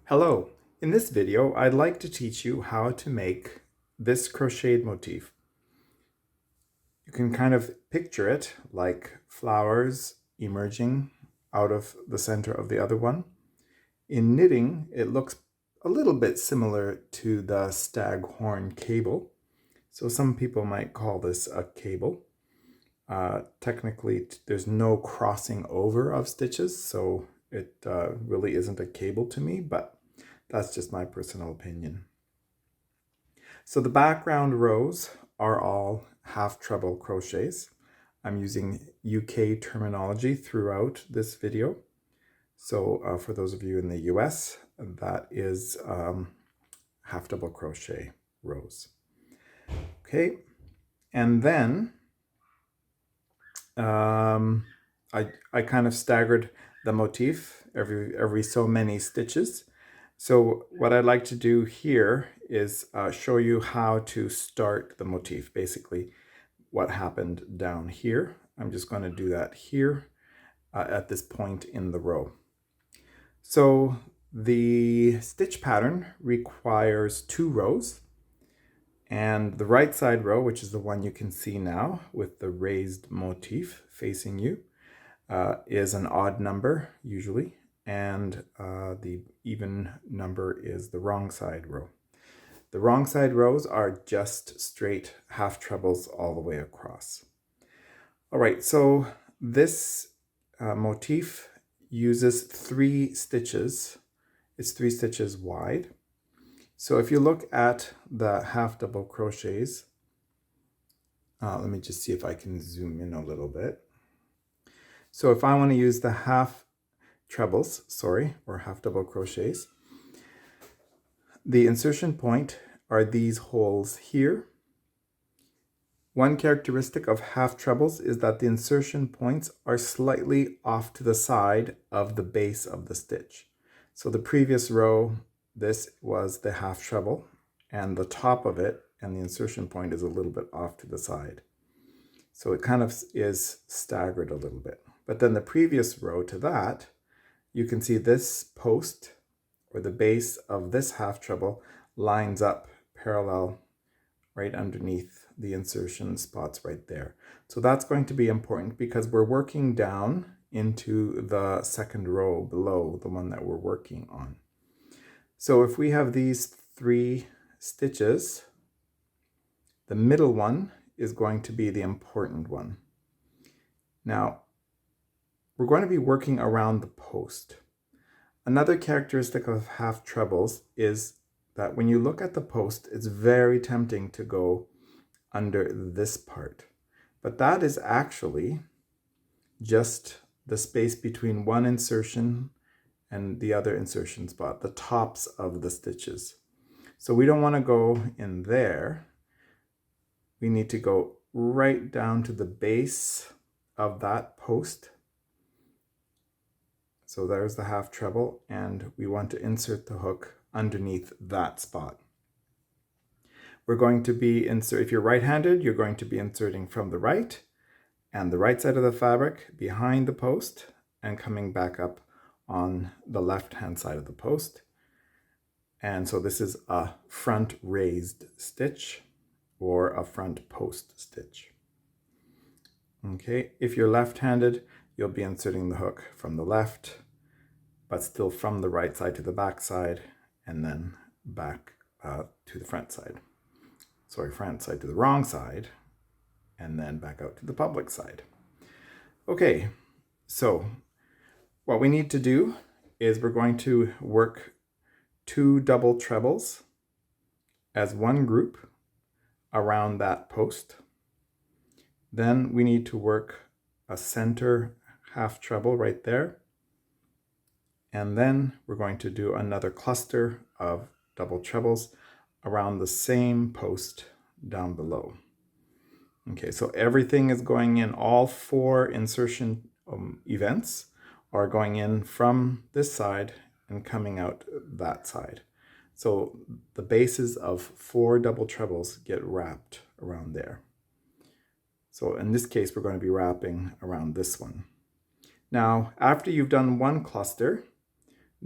Hello, in this video I'd like to teach you how to make this crocheted motif. You can kind of picture it like flowers emerging out of the center of the other one. In knitting, it looks a little bit similar to the Staghorn cable. So some people might call this a cable. Technically, there's no crossing over of stitches, so it really isn't a cable to me, but that's just my personal opinion. So the background rows are all half treble crochets. I'm using UK terminology throughout this video. So for those of you in the US, that is half double crochet rows. Okay, and then I kind of staggered the motif every so many stitches. So what I'd like to do here is show you how to start the motif, basically what happened down here. I'm just going to do that here at this point in the row. So the stitch pattern requires 2 rows, and the right side row, which is the one you can see now with the raised motif facing you, is an odd number usually, and the even number is the wrong side row. The wrong side rows are just straight half trebles all the way across. All right, so this motif uses 3 stitches. It's 3 stitches wide. So if you look at the half double crochets, let me just see if I can zoom in a little bit. So if I want to use the half trebles, or half double crochets, the insertion point are these holes here. One characteristic of half trebles is that the insertion points are slightly off to the side of the base of the stitch. So the previous row, this was the half treble, and the top of it and the insertion point is a little bit off to the side. So it kind of is staggered a little bit. But then the previous row to that, you can see this post or the base of this half treble lines up parallel right underneath the insertion spots right there. So that's going to be important because we're working down into the second row below the one that we're working on. So if we have these 3 stitches, the middle one is going to be the important one. Now, we're going to be working around the post. Another characteristic of half trebles is that when you look at the post, it's very tempting to go under this part. But that is actually just the space between one insertion and the other insertion spot, the tops of the stitches. So we don't want to go in there. We need to go right down to the base of that post. So there's the half treble, and we want to insert the hook underneath that spot. We're going to be if you're right-handed, you're going to be inserting from the right and the right side of the fabric behind the post and coming back up on the left-hand side of the post. And so this is a front raised stitch or a front post stitch. Okay, if you're left-handed, you'll be inserting the hook from the left, but still from the right side to the back side, and then back to the front side. Sorry, front side to the wrong side, and then back out to the public side. Okay, so what we need to do is we're going to work 2 double trebles as one group around that post. Then we need to work a center half treble right there. And then we're going to do another cluster of double trebles around the same post down below. Okay, so everything is going in, all 4 insertion events are going in from this side and coming out that side. So the bases of 4 double trebles get wrapped around there. So in this case, we're going to be wrapping around this one. Now, after you've done one cluster,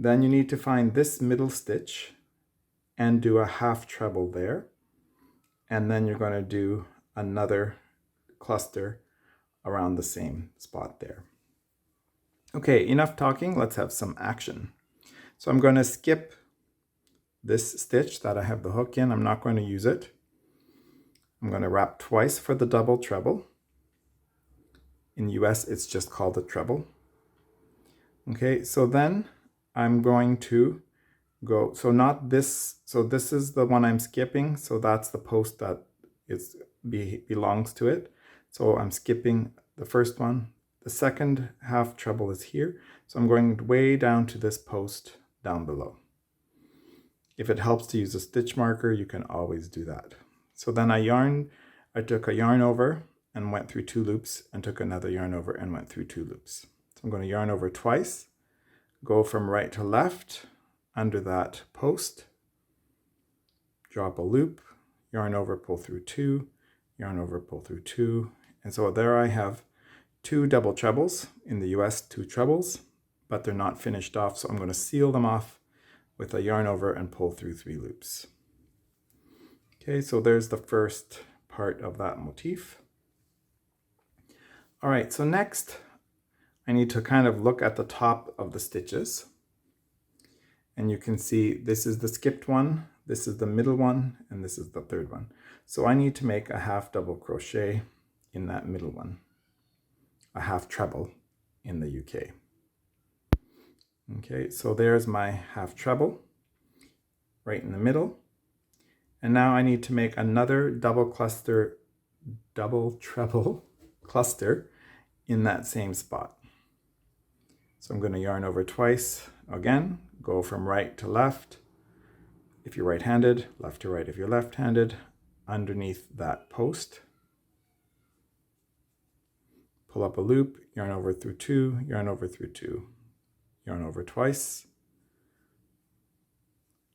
Then you need to find this middle stitch and do a half treble there. And then you're going to do another cluster around the same spot there. Okay, enough talking, let's have some action. So I'm going to skip this stitch that I have the hook in. I'm not going to use it. I'm going to wrap twice for the double treble. In US, it's just called a treble. Okay, so then I'm going to go, so not this, so this is the one I'm skipping, so that's the post that belongs to it. So I'm skipping the first one. The second half treble is here, so I'm going way down to this post down below. If it helps to use a stitch marker, you can always do that. So then I took a yarn over and went through 2 loops and took another yarn over and went through 2 loops. So I'm going to yarn over twice, go from right to left under that post, drop a loop, yarn over, pull through 2, yarn over, pull through 2. And so there I have 2 double trebles. In the US, 2 trebles, but they're not finished off. So I'm going to seal them off with a yarn over and pull through 3 loops. Okay, so there's the first part of that motif. All right, so next I need to kind of look at the top of the stitches. And you can see this is the skipped one, this is the middle one, and this is the third one. So I need to make a half double crochet in that middle one, a half treble in the UK. Okay, so there's my half treble right in the middle. And now I need to make another double treble cluster in that same spot. So I'm going to yarn over twice again, go from right to left if you're right-handed, left to right if you're left-handed, underneath that post. Pull up a loop, yarn over through 2, yarn over through 2, yarn over twice,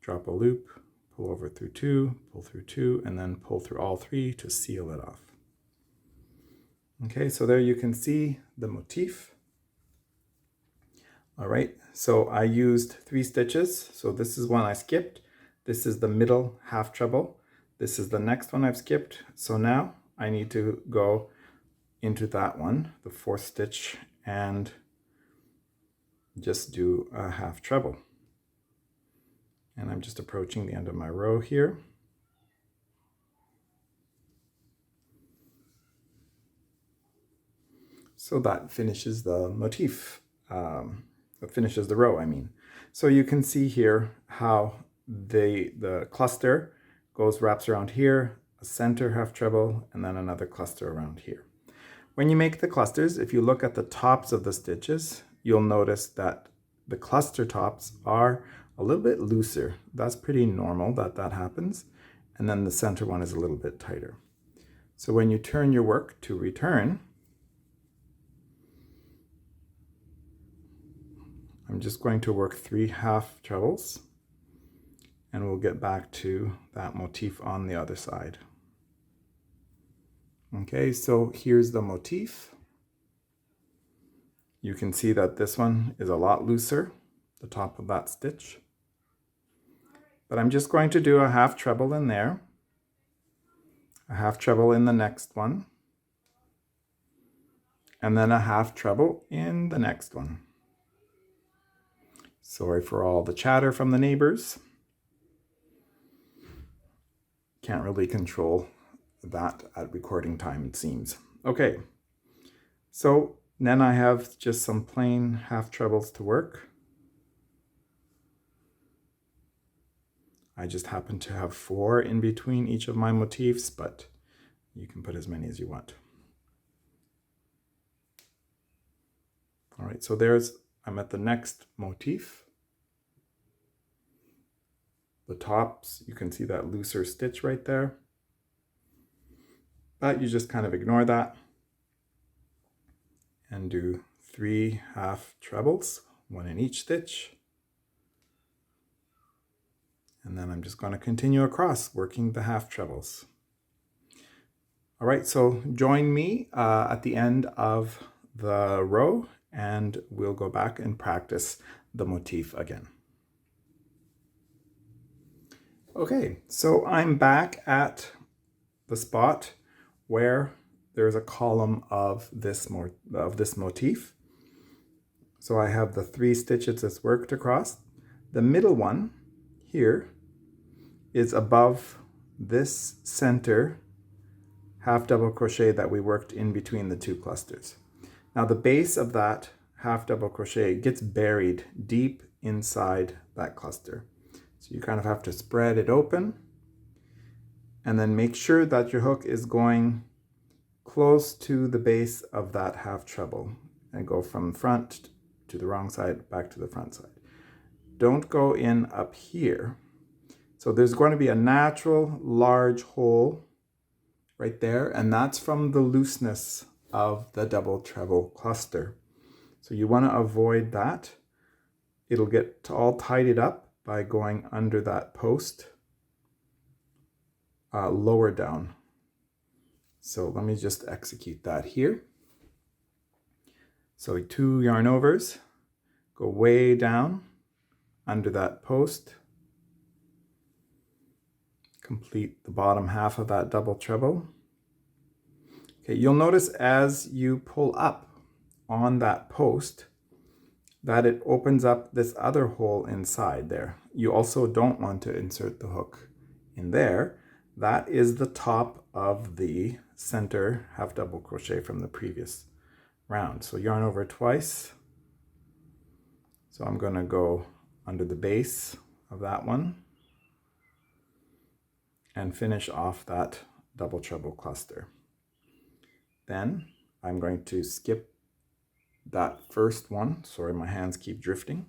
drop a loop, pull over through 2, pull through 2, and then pull through all 3 to seal it off. Okay, so there you can see the motif. All right, so I used 3 stitches. So this is one I skipped. This is the middle half treble. This is the next one I've skipped. So now I need to go into that one, the 4th stitch, and just do a half treble. And I'm just approaching the end of my row here. So that finishes the motif, that finishes the row, I mean. So you can see here how the cluster wraps around here, a center half treble, and then another cluster around here. When you make the clusters, if you look at the tops of the stitches, you'll notice that the cluster tops are a little bit looser. That's pretty normal that happens. And then the center one is a little bit tighter. So when you turn your work to return, I'm just going to work 3 half trebles, and we'll get back to that motif on the other side. Okay, so here's the motif. You can see that this one is a lot looser, the top of that stitch. But I'm just going to do a half treble in there, a half treble in the next one, and then a half treble in the next one. Sorry for all the chatter from the neighbors. Can't really control that at recording time, it seems. Okay, so then I have just some plain half trebles to work. I just happen to have 4 in between each of my motifs, but you can put as many as you want. All right, so I'm at the next motif. The tops, you can see that looser stitch right there. But you just kind of ignore that and do 3 half trebles, 1 in each stitch. And then I'm just going to continue across working the half trebles. All right, so join me at the end of the row and we'll go back and practice the motif again. Okay, so I'm back at the spot where there's a column of this motif. So I have the 3 stitches that's worked across. The middle one here is above this center half double crochet that we worked in between the 2 clusters. Now the base of that half double crochet gets buried deep inside that cluster. So you kind of have to spread it open and then make sure that your hook is going close to the base of that half treble and go from front to the wrong side back to the front side. Don't go in up here. So there's going to be a natural large hole right there, and that's from the looseness of the double treble cluster. So you want to avoid that. It'll get all tidied up by going under that post lower down. So let me just execute that here. So 2 yarn overs, go way down under that post, complete the bottom half of that double treble. Okay, you'll notice as you pull up on that post that it opens up this other hole inside there. You also don't want to insert the hook in there. That is the top of the center half double crochet from the previous round. So yarn over twice. So I'm going to go under the base of that one and finish off that double treble cluster. Then I'm going to skip that first one, sorry my hands keep drifting,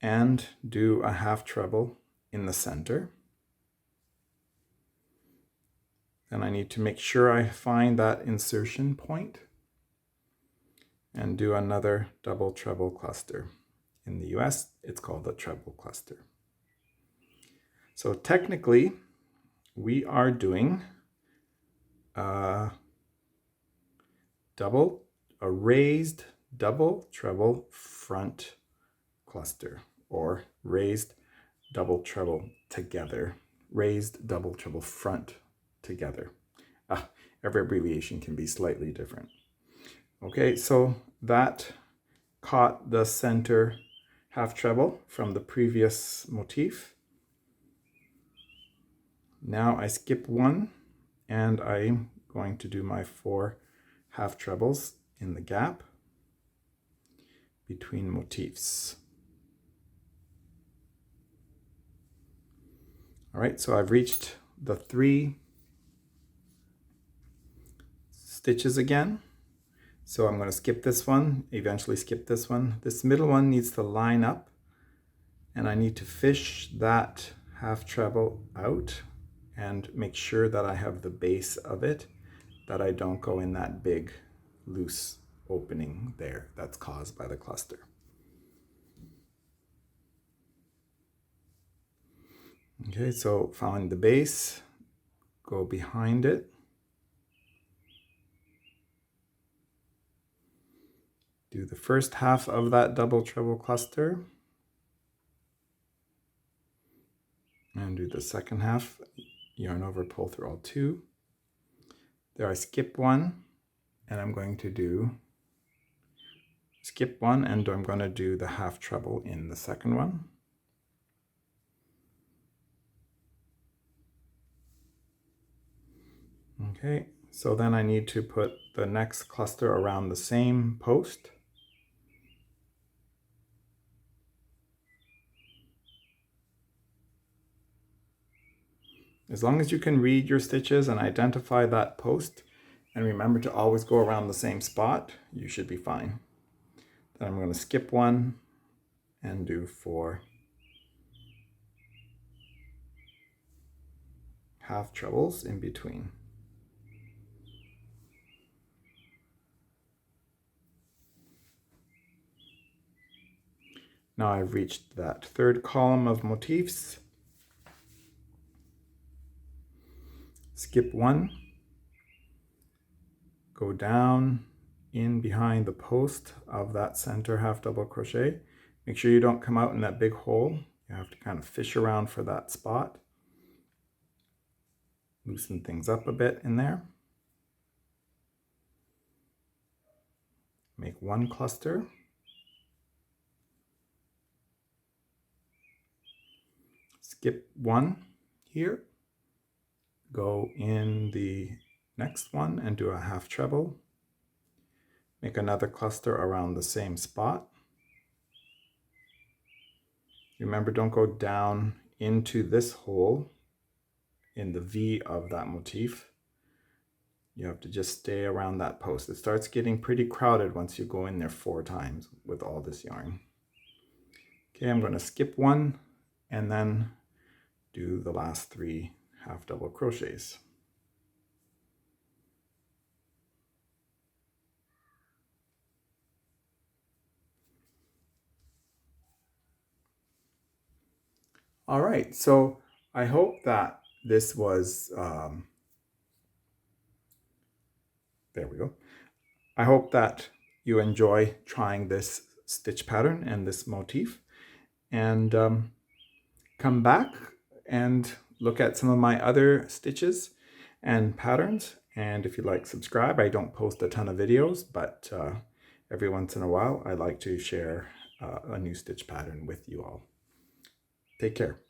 and do a half treble in the center. Then I need to make sure I find that insertion point and do another double treble cluster. In the US, it's called a treble cluster. So technically, we are doing a raised double treble front cluster, or raised double treble together, raised double treble front together. Every abbreviation can be slightly different. Okay, so that caught the center half treble from the previous motif. Now I skip one and I'm going to do my 4 half trebles in the gap between motifs. All right, so I've reached the 3 stitches again. So I'm going to skip this one, eventually skip this one. This middle one needs to line up, and I need to fish that half treble out and make sure that I have the base of it, that I don't go in that big loose opening there that's caused by the cluster. Okay, so find the base, go behind it, do the first half of that double treble cluster, and do the second half, yarn over, pull through all 2. There I skip one, and I'm going to do skip one, and I'm going to do the half treble in the second one. Okay, so then I need to put the next cluster around the same post. As long as you can read your stitches and identify that post, and remember to always go around the same spot, you should be fine. Then I'm going to skip one and do 4 half trebles in between. Now I've reached that 3rd column of motifs. Skip one, go down in behind the post of that center half double crochet. Make sure you don't come out in that big hole You have to kind of fish around for that spot. Loosen things up a bit in there. Make one cluster. Skip one here. Go in the next one and do a half treble. Make another cluster around the same spot. Remember, don't go down into this hole in the V of that motif. You have to just stay around that post. It starts getting pretty crowded once you go in there 4 times with all this yarn. Okay, I'm going to skip one and then do the last 3 half double crochets. All right, so I hope that this was, there we go. I hope that you enjoy trying this stitch pattern and this motif, and come back and look at some of my other stitches and patterns. And if you like, subscribe. I don't post a ton of videos, but every once in a while I like to share a new stitch pattern with you all. Take care.